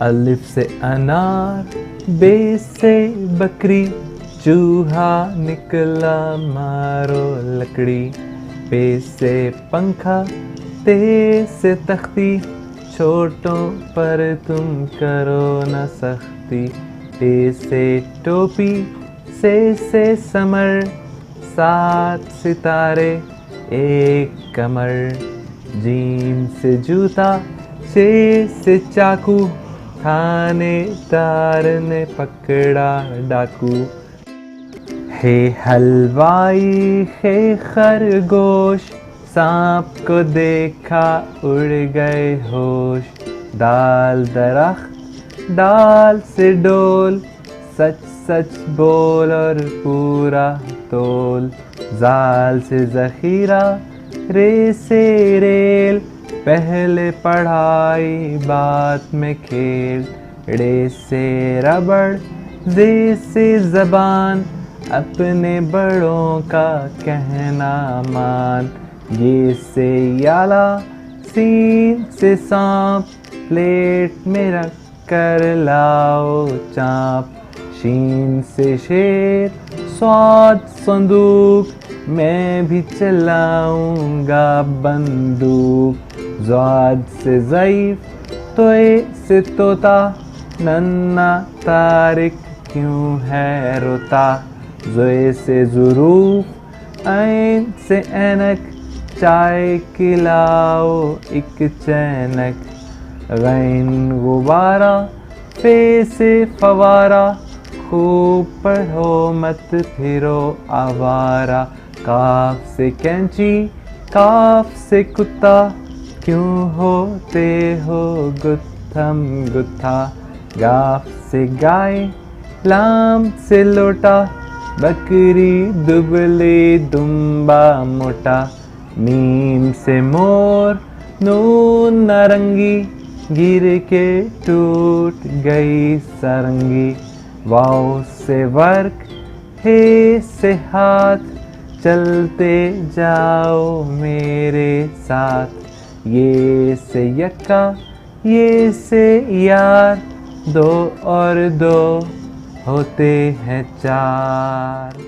अलिफ से अनार, बे से बकरी, चूहा निकला मारो लकड़ी। पे से पंखा, ते से तख्ती, छोटों पर तुम करो न सख्ती। टे से टोपी, से समर, 7 सितारे एक कमर। जीम से जूता, से चाकू, थानेदार ने पकड़ा डाकू। हे हलवाई, हे खरगोश, सांप को देखा उड़ गए होश। दाल दरख्त, डाल से डोल, सच सच बोल और पूरा तोल। जाल से ज़ख़ीरा, रे से रेल, पहले पढ़ाई बाद में खेल। रे से रबड़, जे से ज़बान, अपने बड़ों का कहना मान। ये से याला, सीन से सांप, प्लेट में रख कर लाओ चाँप। शीन से शेर, स्वाद संदूक, मैं भी चलाऊंगा बंदूक। ज़ाद से ज़ईफ़, तोए से तोता, नन्ना तारिक क्यों है रोता। ज़ोए से ज़ुरूफ़, ऐन से ऐनक, चाय खिलाओ एक चैनक। गैन गुब्बारा, फे से फवारा, खूब पढ़ो मत फिरो आवारा। काफ से कैंची, काफ से कुत्ता, क्यों होते हो गुत्थम गुत्था। गाफ से गाय, लाम से लोटा, बकरी दुबली दुम्बा मोटा। मीम से मोर, नून नारंगी, गिर के टूट गई सारंगी। वाव से वर्क, हे से हाथ, चलते जाओ मेरे साथ। ये से यक्का, ये से यार, 2 और 2 होते हैं 4।